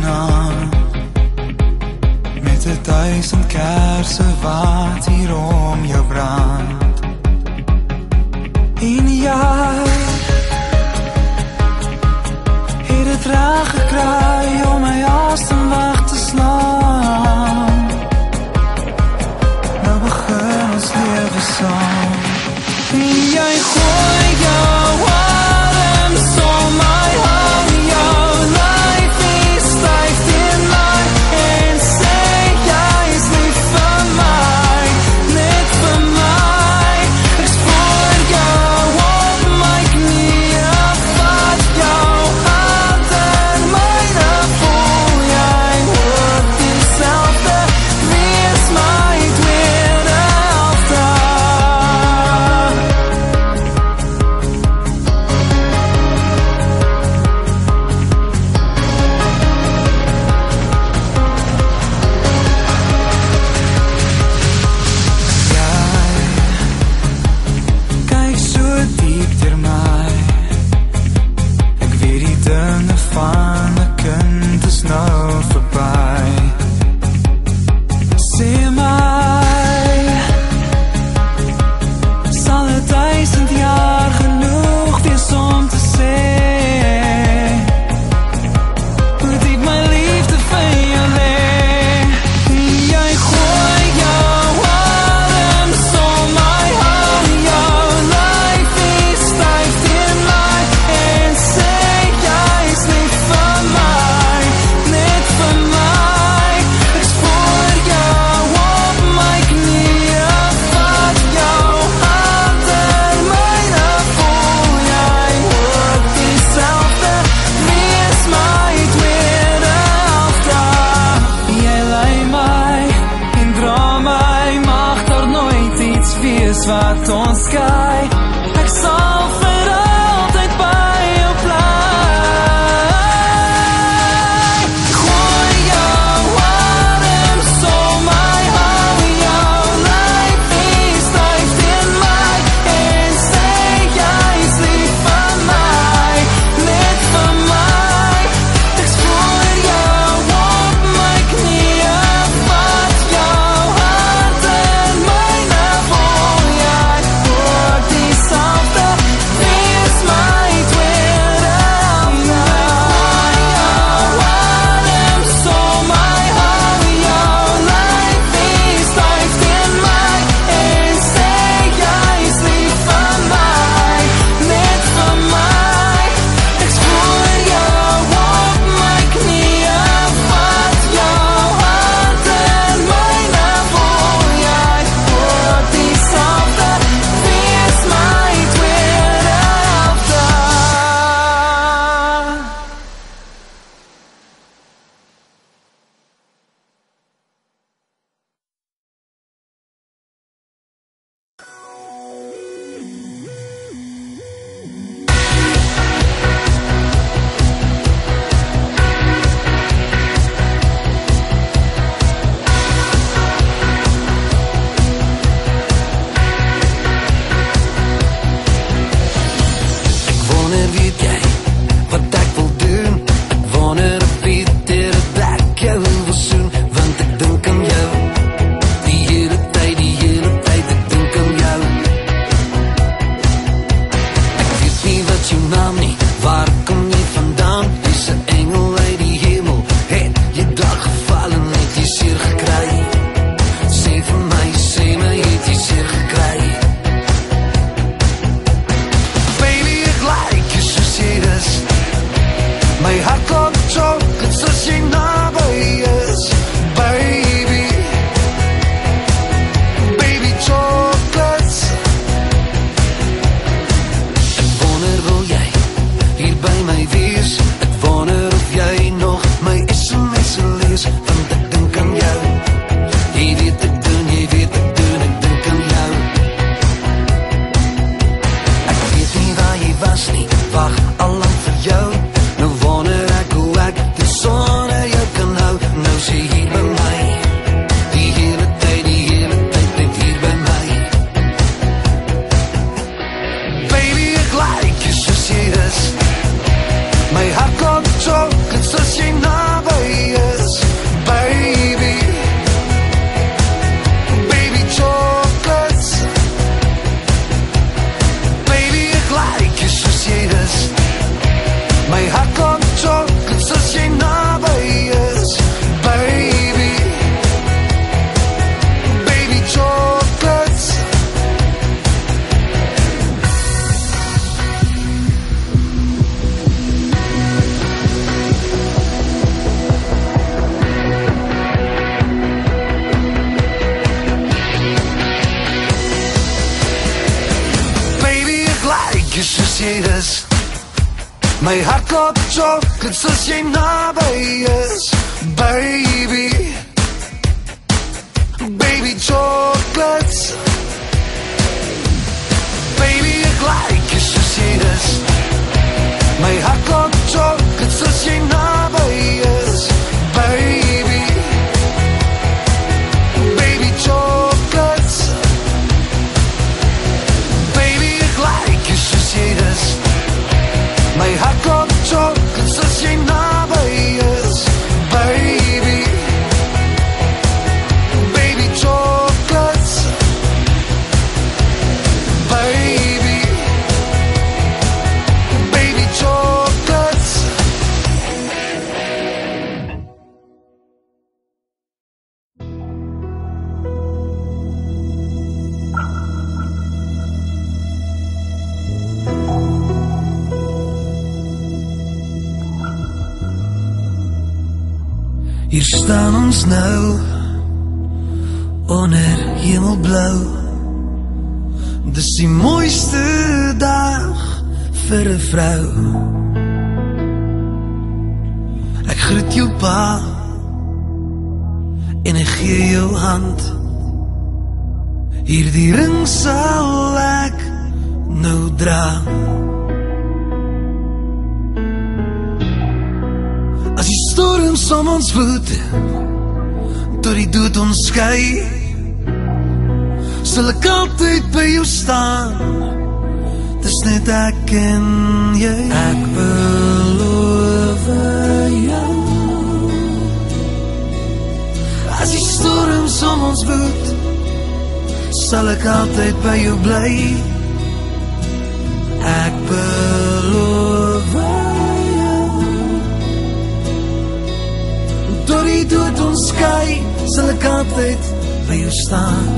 naam, met 1000 kerse wat hier om jou brand. En jy het het reg gekry om my asem weg te slaan. Nou begin ons lewe saam. En jy gooi jou arms om my hang, jou lyf is styf teen my en sê jy is lief vir my, net vir my. Ek spoor jou op my knieë, vat jou hand in myne, voel jy ook dieselfde, wees my tweede helfte. Kyk so diep deur my, ek weet die dinge van 'n kind is nou verby. Sê my, sal 1000 jaar genoeg wees om te sê hoe diep my liefde vir jou lê. En jy gooi jou arms om my hang, jou lyf is styf teen my en sê jy is lief vir my, net vir my. Ek spoor jou op my knieë, vat jou hand in myne, voel jy ook dieselfde, wees my tweede helfte. Jy lei my en dra my, mag daar nooit iets wees wat ons skei. Ek sal vir altyd by jou bly. Gooi jou arms om my hang, jou lyf is styf teen my en sê jy is lief vir my, net vir my. Ek spoor jou op my knieë, vat jou hand in myne, voel jy ook dieselfde, wees my tweede helfte. Arms om my hang, jou lyf is styf teen my en sê jy is lief vir my, net vir my. Ek spoor jou op my knieë, vat jou hand in myne, voel jy ook dieselfde, wees my tweede helfte. Ek wonder, weet jy wat ek wil doen? Ek wonder of weet dat ek jou wil soen, want ek dink aan jou die hele tyd, ek dink aan jou. Ek weet nie wat jou naam nie, waar kom jy vandaan? Jy's 'n engel uit die hemel, het jy daar geval en het jy seer gekry? Sê vir my, het jy seer gekry? Baby, ek like you soos jy is. My hart klop chocolates as jy naby is. Baby, baby chocolates. Ek wonder, wil jy hier by my wees? Ek wonder of jy nog my SMS'e lees, want ek dink aan jou. Jy weet ek doen, ek dink aan jou. Ek weet nie waar jy was nie, wag allang vir jou. Nou wonder ek hoe ek dit sonder jou kan hou. Nou sê hier by my, die hele tyd, net hier by my. Baby, ek like you soos jy is. My hart klop chocolates as jy naby jy is. My hart klop chocolates as jy naby is. Baby, baby chocolates. Baby, ek like jy soos jy is. My hart klop chocolates as jy naby is. Baby, baby chocolates. Baby, ek like jy soos jy is. My hart klop chocolates as jy naby is. Baby, baby chocolates. Baby, baby chocolates. Hier staan ons nou onder hemelblou. Dis die mooiste dag vir 'n vrou. Ek groet jou pa en ek gee jou hand. Hierdie ring sal ek nou dra. As die storm som ons woed, tot die dood ons skei, sal ek altyd by jou staan. Dis net ek en jy. Ek beloof jou. As die storm som ons woed, sal ek altyd by jou bly. Ek beloof jou. Tot die dood ons skei, sal ek altyd by jou staan.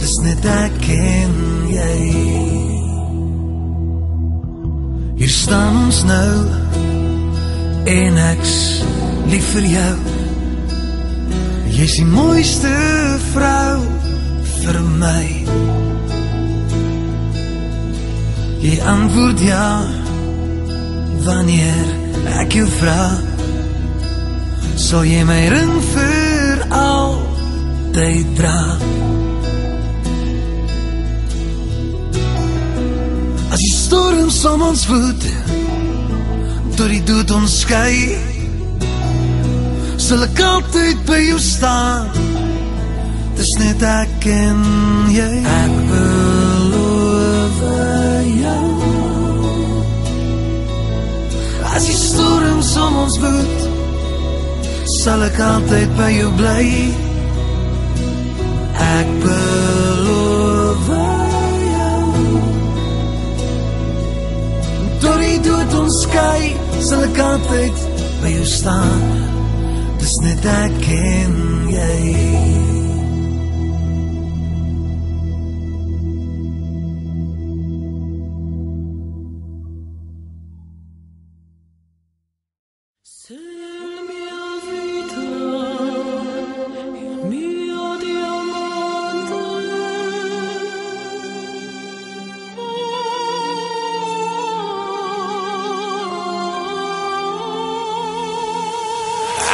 Dis net ek en jy. Hier staan ons nou en ek's lief vir jou. Jy's die mooiste vrou vir my. Jy antwoord ja wanneer ek jou vra. Sal jy my ring vir altyd dra? As die storm som ons woed, tot die dood ons skei, sal ek altyd by jou staan. Dis net ek en jy. Ek beloof jou. As die storm som ons woed, sal ek altyd by jou bly. Ek beloof jou. Tot die dood ons skei, sal ek altyd by jou staan. Dis net ek en jy.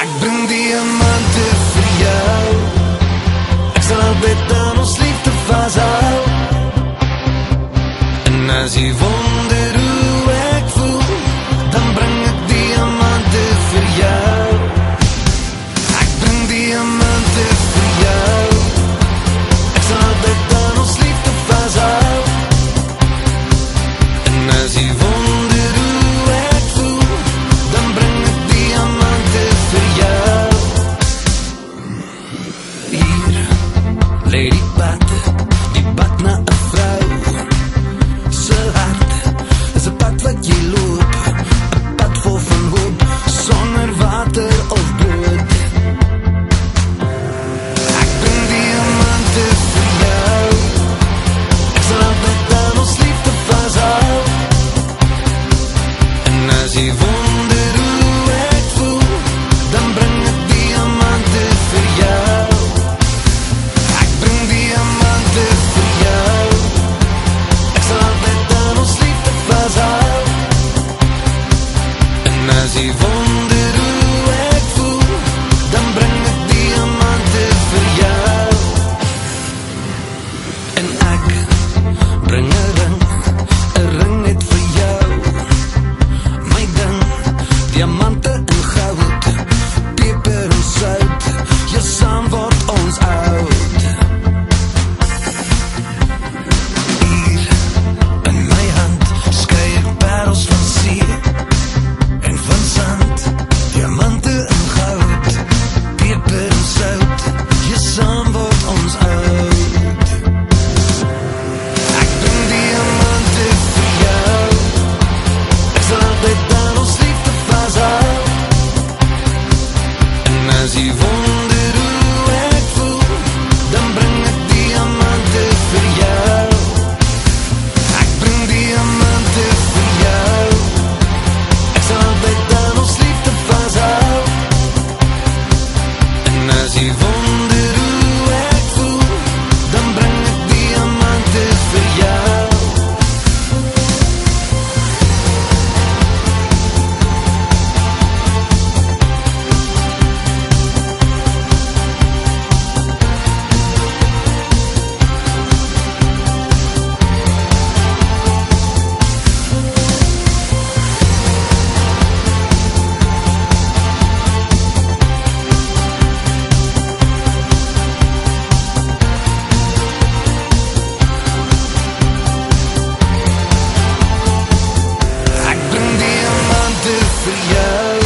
Ek bring diamante vir jou. Ek sal altyd aan ons liefde vashou. En as jy wonder hoe ek voel, dan bring ek diamante vir jou. Ek bring diamante vir jou. Ek sal altyd aan ons liefde vashou. En as jy wonder hoe ek voel, dan bring ek diamante vir jou. Hier lê die pad na 'n vrou. Sy hart is 'n pad wat jy loop, 'n pad vol van hoop, sonder water of brood. Ek bring diamante vir jou. Ek sal altyd aan ons liefde vashou. En as jy wonder hoe ek voel, dan bring ek diamante vir jou. Ek bring diamante vir jou. Ek sal altyd aan ons liefde vashou. jy wonder hoe ek voel, dan bring ek diamante vir jou. En ek bring 'n ring net vir jou. My ding, diamante en goud, peper en sout, ja saam word ons oud. Hier in my hand skei ek parels van see en van sand, diamante en goud, peper en sout, ja saam word ons oud. Ek bring diamante vir jou, ek sal altyd aan ons liefde vashou. En as jy wonder hoe ek voel, dan bring ek diamante vir jou. Ek bring diamante vir jou, ek sal altyd aan ons liefde vashou. En as jy wonder hoe ek voel, dan bring ek diamante vir jou. Ek bring diamante vir jou,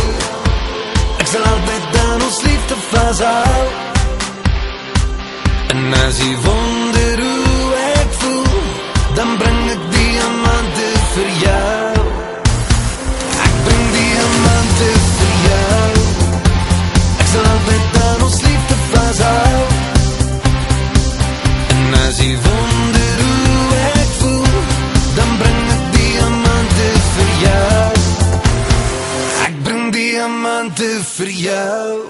ek sal altyd aan ons liefde vashou. En as jy wonder hoe ek voel, dan bring ek diamante vir jou. Ek bring diamante vir jou, ek sal altyd aan ons liefde vashou. En as jy wonder hoe ek voel, dan bring ek diamante vir jou. Ek bring diamante vir jou.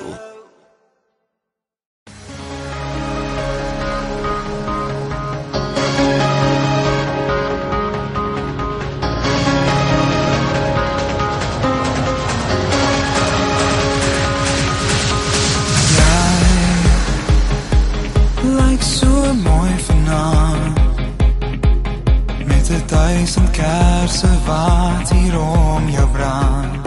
Lyk so mooi vanaand, met 1000 kersse wat hier om jou brand.